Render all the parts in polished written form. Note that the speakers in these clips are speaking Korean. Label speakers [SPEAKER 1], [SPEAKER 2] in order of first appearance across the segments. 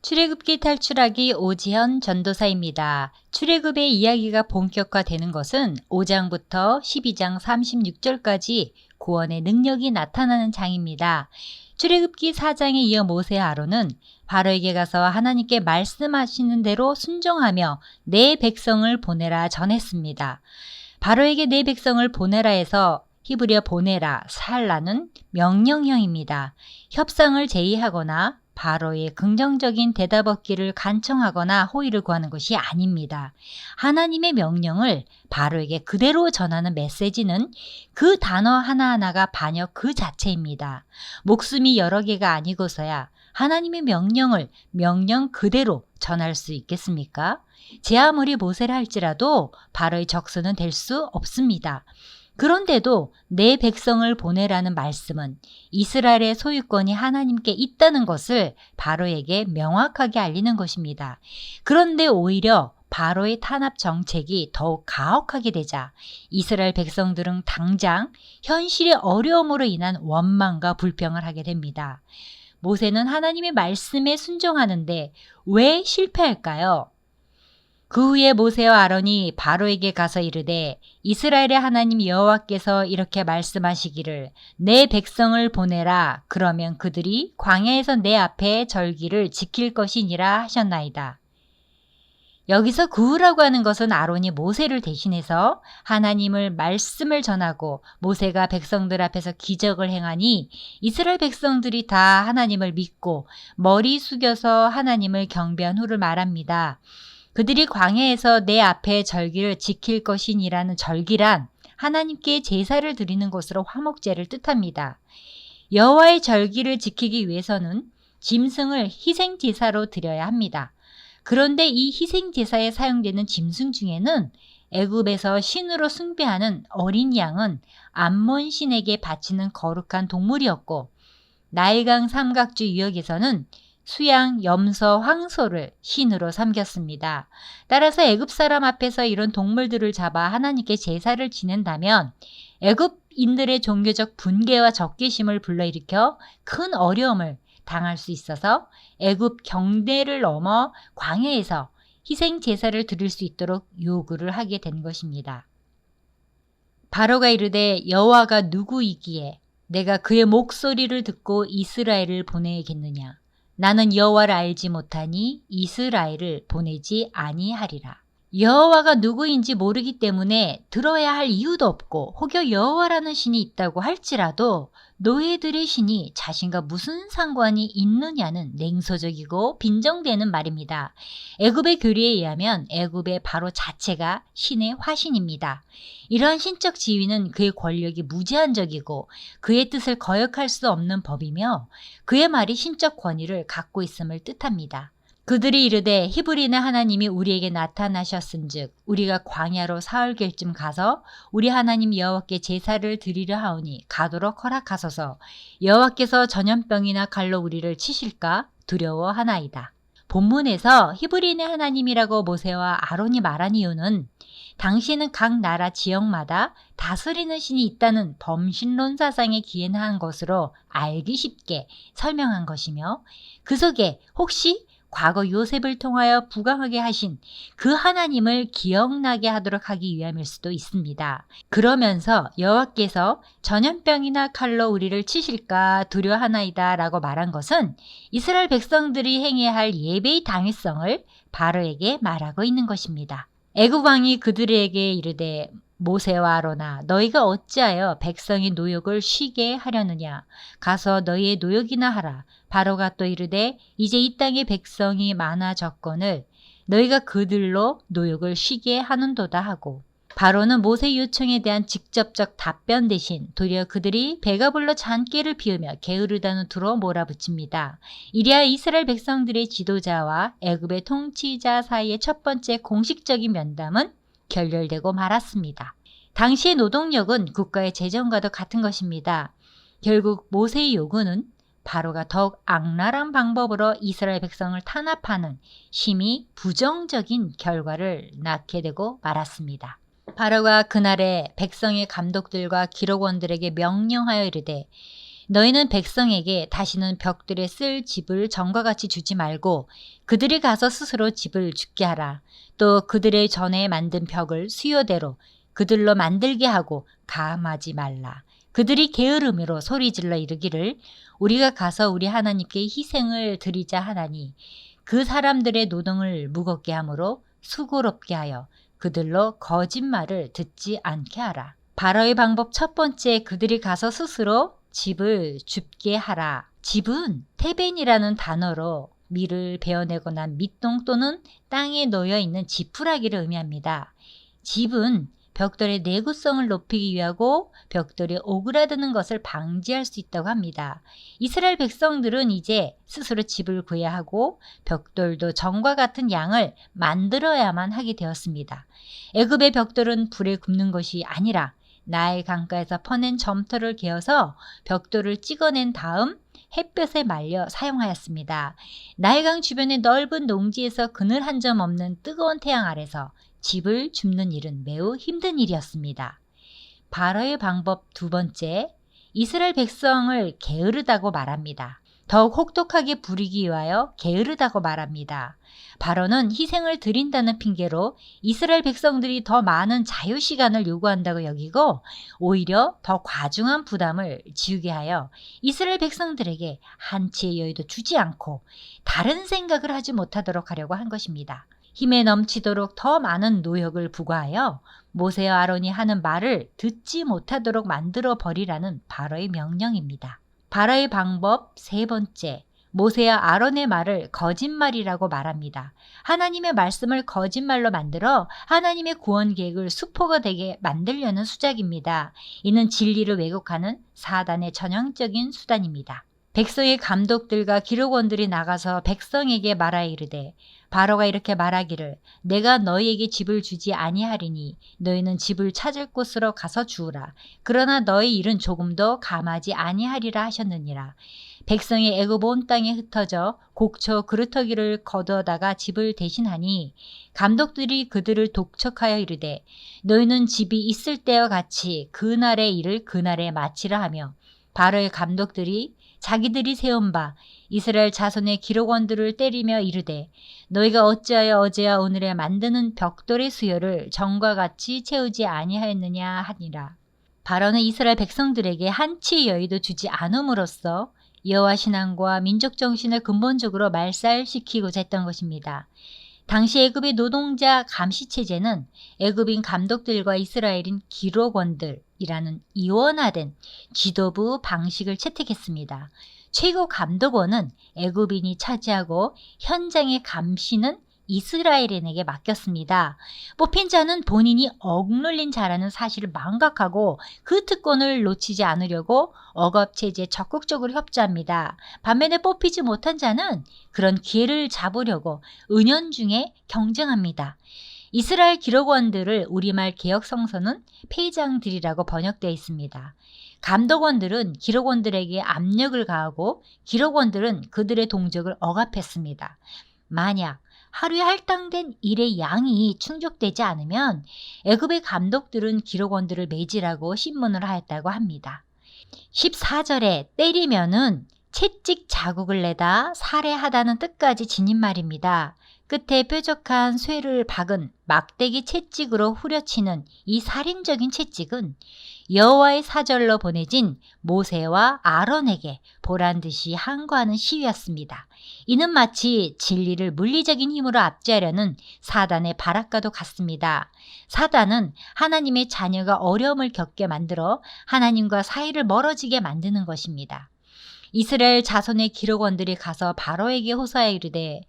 [SPEAKER 1] 출애굽기 탈출하기 오지현 전도사입니다. 출애굽의 이야기가 본격화되는 것은 5장부터 12장 36절까지 구원의 능력이 나타나는 장입니다. 출애굽기 4장에 이어 모세 아론은 바로에게 가서 하나님께 말씀하시는 대로 순종하며 내 백성을 보내라 전했습니다. 바로에게 내 백성을 보내라 해서 히브리어 보내라, 살라는 명령형입니다. 협상을 제의하거나 바로의 긍정적인 대답 얻기를 간청하거나 호의를 구하는 것이 아닙니다. 하나님의 명령을 바로에게 그대로 전하는 메시지는 그 단어 하나하나가 반역 그 자체입니다. 목숨이 여러 개가 아니고서야 하나님의 명령을 명령 그대로 전할 수 있겠습니까? 제 아무리 모세라 할지라도 바로의 적수는 될 수 없습니다. 그런데도 내 백성을 보내라는 말씀은 이스라엘의 소유권이 하나님께 있다는 것을 바로에게 명확하게 알리는 것입니다. 그런데 오히려 바로의 탄압 정책이 더욱 가혹하게 되자 이스라엘 백성들은 당장 현실의 어려움으로 인한 원망과 불평을 하게 됩니다. 모세는 하나님의 말씀에 순종하는데 왜 실패할까요? 그 후에 모세와 아론이 바로에게 가서 이르되 이스라엘의 하나님 여호와께서 이렇게 말씀하시기를 내 백성을 보내라. 그러면 그들이 광야에서 내 앞에 절기를 지킬 것이니라 하셨나이다. 여기서 그 후라고 하는 것은 아론이 모세를 대신해서 하나님을 말씀을 전하고 모세가 백성들 앞에서 기적을 행하니 이스라엘 백성들이 다 하나님을 믿고 머리 숙여서 하나님을 경배한 후를 말합니다. 그들이 광야에서 내 앞에 절기를 지킬 것이니라는 절기란 하나님께 제사를 드리는 것으로 화목제를 뜻합니다. 여호와의 절기를 지키기 위해서는 짐승을 희생제사로 드려야 합니다. 그런데 이 희생제사에 사용되는 짐승 중에는 애굽에서 신으로 숭배하는 어린 양은 암몬 신에게 바치는 거룩한 동물이었고 나일강 삼각주 유역에서는 수양, 염소, 황소를 신으로 삼겼습니다. 따라서 애굽 사람 앞에서 이런 동물들을 잡아 하나님께 제사를 지낸다면 애굽인들의 종교적 분개와 적개심을 불러일으켜 큰 어려움을 당할 수 있어서 애굽 경대를 넘어 광야에서 희생 제사를 드릴 수 있도록 요구를 하게 된 것입니다. 바로가 이르되 여호와가 누구이기에 내가 그의 목소리를 듣고 이스라엘을 보내겠느냐. 나는 여호와를 알지 못하니 이스라엘을 보내지 아니하리라. 여호와가 누구인지 모르기 때문에 들어야 할 이유도 없고 혹여 여호와라는 신이 있다고 할지라도 노예들의 신이 자신과 무슨 상관이 있느냐는 냉소적이고 빈정되는 말입니다. 애굽의 교리에 의하면 애굽의 바로 자체가 신의 화신입니다. 이러한 신적 지위는 그의 권력이 무제한적이고 그의 뜻을 거역할 수 없는 법이며 그의 말이 신적 권위를 갖고 있음을 뜻합니다. 그들이 이르되 히브리는 하나님이 우리에게 나타나셨은즉 우리가 광야로 사흘길쯤 가서 우리 하나님 여호와께 제사를 드리려 하오니 가도록 허락하소서. 여호와께서 전염병이나 칼로 우리를 치실까 두려워하나이다. 본문에서 히브리인의 하나님이라고 모세와 아론이 말한 이유는 당시에는 각 나라 지역마다 다스리는 신이 있다는 범신론 사상에 기인한 것으로 알기 쉽게 설명한 것이며 그 속에 혹시 과거 요셉을 통하여 부강하게 하신 그 하나님을 기억나게 하도록 하기 위함일 수도 있습니다. 그러면서 여호와께서 전염병이나 칼로 우리를 치실까 두려워하나이다 라고 말한 것은 이스라엘 백성들이 행해야 할 예배의 당위성을 바로에게 말하고 있는 것입니다. 애굽 왕이 그들에게 이르되 모세와 아론아 너희가 어찌하여 백성의 노역을 쉬게 하려느냐. 가서 너희의 노역이나 하라. 바로가 또 이르되 이제 이 땅의 백성이 많아졌거늘 너희가 그들로 노역을 쉬게 하는도다 하고 바로는 모세 요청에 대한 직접적 답변 대신 도리어 그들이 배가 불러 잔꾀를 피우며 게으르다는 투로 몰아붙입니다. 이리하여 이스라엘 백성들의 지도자와 애굽의 통치자 사이의 첫 번째 공식적인 면담은 결렬되고 말았습니다. 당시의 노동력은 국가의 재정과도 같은 것입니다. 결국 모세의 요구는 바로가 더욱 악랄한 방법으로 이스라엘 백성을 탄압하는 심히 부정적인 결과를 낳게 되고 말았습니다. 바로가 그날에 백성의 감독들과 기록원들에게 명령하여 이르되 너희는 백성에게 다시는 벽들에 쓸 집을 전과 같이 주지 말고 그들이 가서 스스로 집을 짓게 하라. 또 그들의 전에 만든 벽을 수요대로 그들로 만들게 하고 감하지 말라. 그들이 게으름으로 소리질러 이르기를 우리가 가서 우리 하나님께 희생을 드리자 하나니 그 사람들의 노동을 무겁게 하므로 수고롭게 하여 그들로 거짓말을 듣지 않게 하라. 바로의 방법 첫 번째, 그들이 가서 스스로 집을 줍게 하라. 집은 테벤이라는 단어로 밀을 베어내고 난 밑동 또는 땅에 놓여 있는 지푸라기를 의미합니다. 집은 벽돌의 내구성을 높이기 위하고 벽돌이 오그라드는 것을 방지할 수 있다고 합니다. 이스라엘 백성들은 이제 스스로 집을 구해야 하고 벽돌도 전과 같은 양을 만들어야만 하게 되었습니다. 애굽의 벽돌은 불에 굽는 것이 아니라 나일 강가에서 퍼낸 점토를 개어서 벽돌을 찍어낸 다음 햇볕에 말려 사용하였습니다. 나일강 주변의 넓은 농지에서 그늘 한 점 없는 뜨거운 태양 아래서 집을 줍는 일은 매우 힘든 일이었습니다. 바로의 방법 두 번째, 이스라엘 백성을 게으르다고 말합니다. 더욱 혹독하게 부리기 위하여 게으르다고 말합니다. 바로는 희생을 드린다는 핑계로 이스라엘 백성들이 더 많은 자유시간을 요구한다고 여기고 오히려 더 과중한 부담을 지우게 하여 이스라엘 백성들에게 한치의 여유도 주지 않고 다른 생각을 하지 못하도록 하려고 한 것입니다. 힘에 넘치도록 더 많은 노역을 부과하여 모세와 아론이 하는 말을 듣지 못하도록 만들어 버리라는 바로의 명령입니다. 바로의 방법 세 번째, 모세와 아론의 말을 거짓말이라고 말합니다. 하나님의 말씀을 거짓말로 만들어 하나님의 구원 계획을 수포가 되게 만들려는 수작입니다. 이는 진리를 왜곡하는 사단의 전형적인 수단입니다. 백성의 감독들과 기록원들이 나가서 백성에게 말하여 이르되 바로가 이렇게 말하기를 내가 너희에게 집을 주지 아니하리니 너희는 집을 찾을 곳으로 가서 주우라. 그러나 너희 일은 조금도 감하지 아니하리라 하셨느니라. 백성이 애굽 온 땅에 흩어져 곡초 그루터기를 거두어다가 집을 대신하니 감독들이 그들을 독촉하여 이르되 너희는 집이 있을 때와 같이 그날의 일을 그날에 마치라 하며 바로의 감독들이 자기들이 세운 바 이스라엘 자손의 기록원들을 때리며 이르되 너희가 어찌하여 어제와 오늘에 만드는 벽돌의 수요를 전과 같이 채우지 아니하였느냐 하니라. 바로는 이스라엘 백성들에게 한치 여유도 주지 않음으로써 여호와 신앙과 민족 정신을 근본적으로 말살시키고자 했던 것입니다. 당시 애굽의 노동자 감시 체제는 애굽인 감독들과 이스라엘인 기록원들이라는 이원화된 지도부 방식을 채택했습니다. 최고 감독원은 애굽인이 차지하고 현장의 감시는 이스라엘인에게 맡겼습니다. 뽑힌 자는 본인이 억눌린 자라는 사실을 망각하고 그 특권을 놓치지 않으려고 억압체제에 적극적으로 협조합니다. 반면에 뽑히지 못한 자는 그런 기회를 잡으려고 은연중에 경쟁합니다. 이스라엘 기록원들을 우리말 개역 성서는 폐장들이라고 번역되어 있습니다. 감독원들은 기록원들에게 압력을 가하고 기록원들은 그들의 동족을 억압했습니다. 만약 하루에 할당된 일의 양이 충족되지 않으면 애굽의 감독들은 기록원들을 매질하고 신문을 하였다고 합니다. 14절에 때리면은 채찍 자국을 내다 살해하다는 뜻까지 지닌 말입니다. 끝에 뾰족한 쇠를 박은 막대기 채찍으로 후려치는 이 살인적인 채찍은 여호와의 사절로 보내진 모세와 아론에게 보란듯이 항거하는 시위였습니다. 이는 마치 진리를 물리적인 힘으로 압제하려는 사단의 발악과도 같습니다. 사단은 하나님의 자녀가 어려움을 겪게 만들어 하나님과 사이를 멀어지게 만드는 것입니다. 이스라엘 자손의 기록원들이 가서 바로에게 호소하여 이르되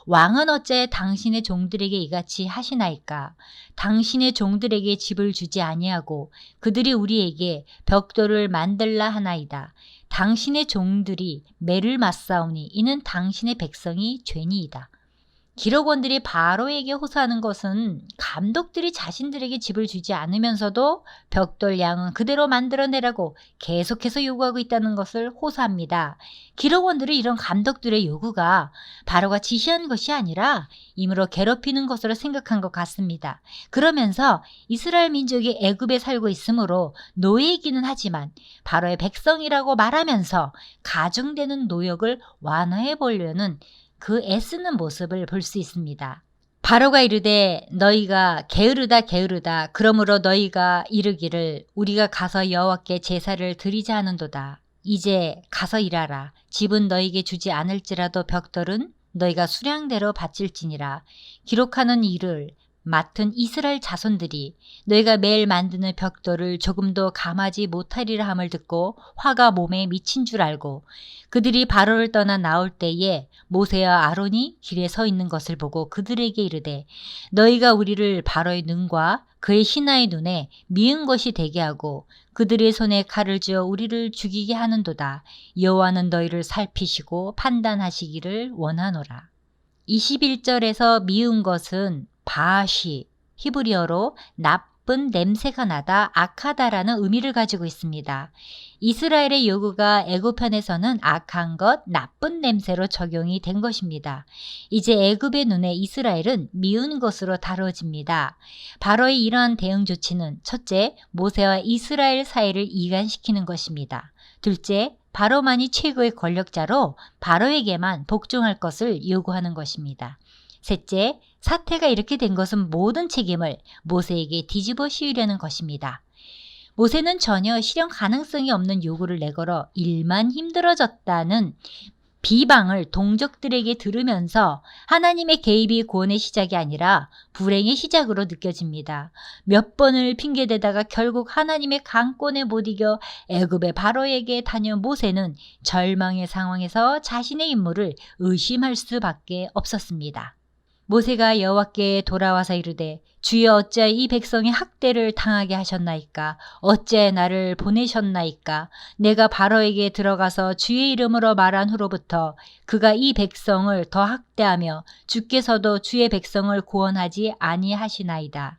[SPEAKER 1] 왕은 어째 당신의 종들에게 이같이 하시나이까? 당신의 종들에게 집을 주지 아니하고 그들이 우리에게 벽돌을 만들라 하나이다. 당신의 종들이 매를 맞사오니 이는 당신의 백성이 죄니이다. 기록원들이 바로에게 호소하는 것은 감독들이 자신들에게 집을 주지 않으면서도 벽돌 양은 그대로 만들어내라고 계속해서 요구하고 있다는 것을 호소합니다. 기록원들은 이런 감독들의 요구가 바로가 지시한 것이 아니라 임으로 괴롭히는 것으로 생각한 것 같습니다. 그러면서 이스라엘 민족이 애굽에 살고 있으므로 노예이기는 하지만 바로의 백성이라고 말하면서 가중되는 노역을 완화해 보려는 그 애쓰는 모습을 볼 수 있습니다. 바로가 이르되 너희가 게으르다 게으르다 그러므로 너희가 이르기를 우리가 가서 여호와께 제사를 드리자 하는도다. 이제 가서 일하라. 집은 너희에게 주지 않을지라도 벽돌은 너희가 수량대로 바칠지니라. 기록하는 일을 맡은 이스라엘 자손들이 너희가 매일 만드는 벽돌을 조금도 감하지 못하리라 함을 듣고 화가 몸에 미친 줄 알고 그들이 바로를 떠나 나올 때에 모세와 아론이 길에 서 있는 것을 보고 그들에게 이르되 너희가 우리를 바로의 눈과 그의 신하의 눈에 미운 것이 되게 하고 그들의 손에 칼을 쥐어 우리를 죽이게 하는도다. 여호와는 너희를 살피시고 판단하시기를 원하노라. 21절에서 미운 것은 바시, 히브리어로 나쁜 냄새가 나다, 악하다라는 의미를 가지고 있습니다. 이스라엘의 요구가 애굽편에서는 악한 것, 나쁜 냄새로 적용이 된 것입니다. 이제 애굽의 눈에 이스라엘은 미운 것으로 다뤄집니다. 바로의 이러한 대응 조치는 첫째, 모세와 이스라엘 사이를 이간시키는 것입니다. 둘째, 바로만이 최고의 권력자로 바로에게만 복종할 것을 요구하는 것입니다. 셋째, 사태가 이렇게 된 것은 모든 책임을 모세에게 뒤집어 씌우려는 것입니다. 모세는 전혀 실현 가능성이 없는 요구를 내걸어 일만 힘들어졌다는 비방을 동족들에게 들으면서 하나님의 개입이 구원의 시작이 아니라 불행의 시작으로 느껴집니다. 몇 번을 핑계대다가 결국 하나님의 강권에 못 이겨 애굽의 바로에게 다녀온 모세는 절망의 상황에서 자신의 임무를 의심할 수밖에 없었습니다. 모세가 여호와께 돌아와서 이르되 주여 어찌하여 이 백성이 학대를 당하게 하셨나이까? 어찌하여 나를 보내셨나이까? 내가 바로에게 들어가서 주의 이름으로 말한 후로부터 그가 이 백성을 더 학대하며 주께서도 주의 백성을 구원하지 아니하시나이다.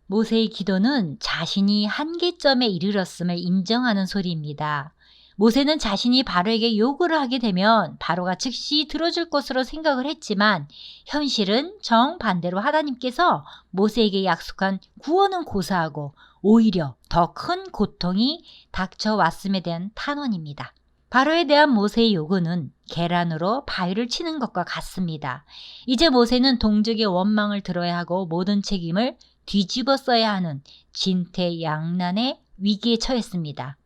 [SPEAKER 1] 모세의 기도는 자신이 한계점에 이르렀음을 인정하는 소리입니다. 모세는 자신이 바로에게 요구를 하게 되면 바로가 즉시 들어줄 것으로 생각을 했지만 현실은 정반대로 하나님께서 모세에게 약속한 구원은 고사하고 오히려 더 큰 고통이 닥쳐왔음에 대한 탄원입니다. 바로에 대한 모세의 요구는 계란으로 바위를 치는 것과 같습니다. 이제 모세는 동족의 원망을 들어야 하고 모든 책임을 뒤집어 써야 하는 진퇴양난의 위기에 처했습니다.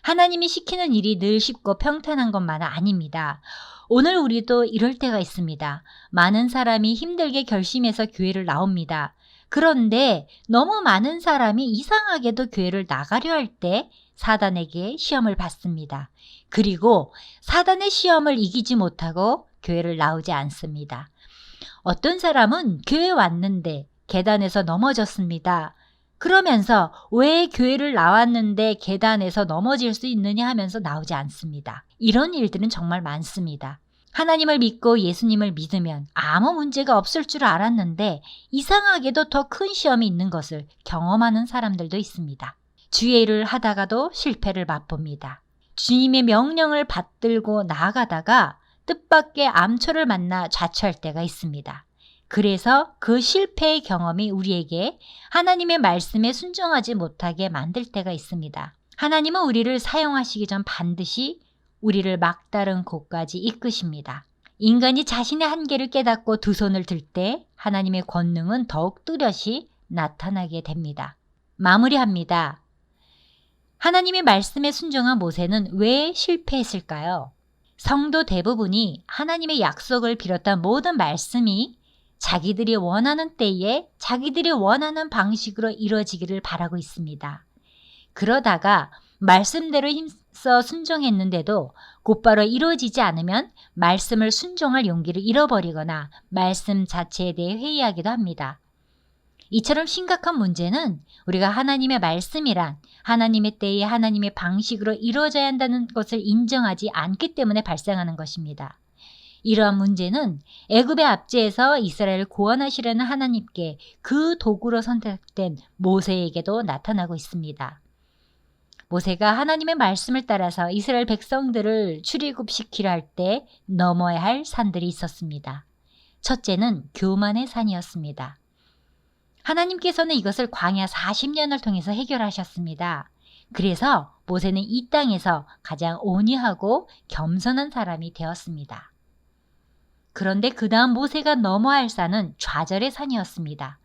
[SPEAKER 1] 하나님이 시키는 일이 늘 쉽고 평탄한 것만은 아닙니다. 오늘 우리도 이럴 때가 있습니다. 많은 사람이 힘들게 결심해서 교회를 나옵니다. 그런데 너무 많은 사람이 이상하게도 교회를 나가려 할 때 사단에게 시험을 받습니다. 그리고 사단의 시험을 이기지 못하고 교회를 나오지 않습니다. 어떤 사람은 교회에 왔는데 계단에서 넘어졌습니다. 그러면서 왜 교회를 나왔는데 계단에서 넘어질 수 있느냐 하면서 나오지 않습니다. 이런 일들은 정말 많습니다. 하나님을 믿고 예수님을 믿으면 아무 문제가 없을 줄 알았는데 이상하게도 더 큰 시험이 있는 것을 경험하는 사람들도 있습니다. 주의 일을 하다가도 실패를 맛봅니다. 주님의 명령을 받들고 나아가다가 뜻밖의 암초를 만나 좌초할 때가 있습니다. 그래서 그 실패의 경험이 우리에게 하나님의 말씀에 순종하지 못하게 만들 때가 있습니다. 하나님은 우리를 사용하시기 전 반드시 우리를 막다른 곳까지 이끄십니다. 인간이 자신의 한계를 깨닫고 두 손을 들 때 하나님의 권능은 더욱 뚜렷이 나타나게 됩니다. 마무리합니다. 하나님의 말씀에 순종한 모세는 왜 실패했을까요? 성도 대부분이 하나님의 약속을 비롯한 모든 말씀이 자기들이 원하는 때에 자기들이 원하는 방식으로 이루어지기를 바라고 있습니다. 그러다가 말씀대로 힘써 순종했는데도 곧바로 이루어지지 않으면 말씀을 순종할 용기를 잃어버리거나 말씀 자체에 대해 회의하기도 합니다. 이처럼 심각한 문제는 우리가 하나님의 말씀이란 하나님의 때에 하나님의 방식으로 이루어져야 한다는 것을 인정하지 않기 때문에 발생하는 것입니다. 이러한 문제는 애굽의 압제에서 이스라엘을 구원하시려는 하나님께 그 도구로 선택된 모세에게도 나타나고 있습니다. 모세가 하나님의 말씀을 따라서 이스라엘 백성들을 출애굽시키려 할 때 넘어야 할 산들이 있었습니다. 첫째는 교만의 산이었습니다. 하나님께서는 이것을 광야 40년을 통해서 해결하셨습니다. 그래서 모세는 이 땅에서 가장 온유하고 겸손한 사람이 되었습니다. 그런데 그 다음 모세가 넘어야 할 산은 좌절의 산이었습니다.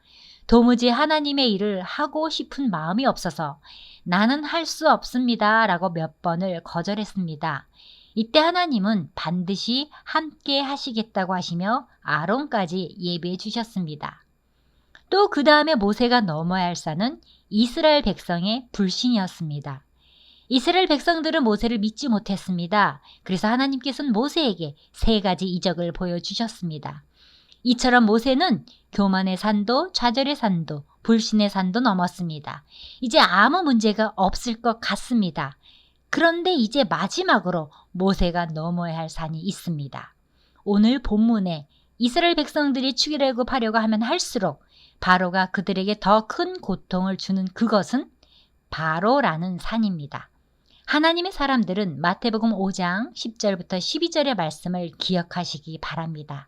[SPEAKER 1] 도무지 하나님의 일을 하고 싶은 마음이 없어서 나는 할 수 없습니다 라고 몇 번을 거절했습니다. 이때 하나님은 반드시 함께 하시겠다고 하시며 아론까지 예비해 주셨습니다. 또 그 다음에 모세가 넘어야 할 산은 이스라엘 백성의 불신이었습니다. 이스라엘 백성들은 모세를 믿지 못했습니다. 그래서 하나님께서는 모세에게 3가지 이적을 보여주셨습니다. 이처럼 모세는 교만의 산도, 좌절의 산도, 불신의 산도 넘었습니다. 이제 아무 문제가 없을 것 같습니다. 그런데 이제 마지막으로 모세가 넘어야 할 산이 있습니다. 오늘 본문에 이스라엘 백성들이 출애굽하려고 하면 할수록 바로가 그들에게 더 큰 고통을 주는 그것은 바로라는 산입니다. 하나님의 사람들은 마태복음 5장 10절부터 12절의 말씀을 기억하시기 바랍니다.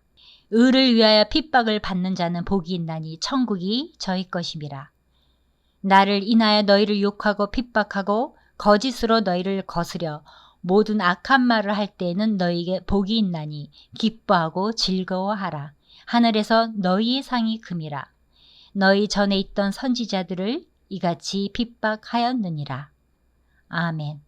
[SPEAKER 1] 의를 위하여 핍박을 받는 자는 복이 있나니 천국이 저희 것임이라. 나를 인하여 너희를 욕하고 핍박하고 거짓으로 너희를 거스려 모든 악한 말을 할 때에는 너희에게 복이 있나니 기뻐하고 즐거워하라. 하늘에서 너희의 상이 금이라. 너희 전에 있던 선지자들을 이같이 핍박하였느니라. 아멘.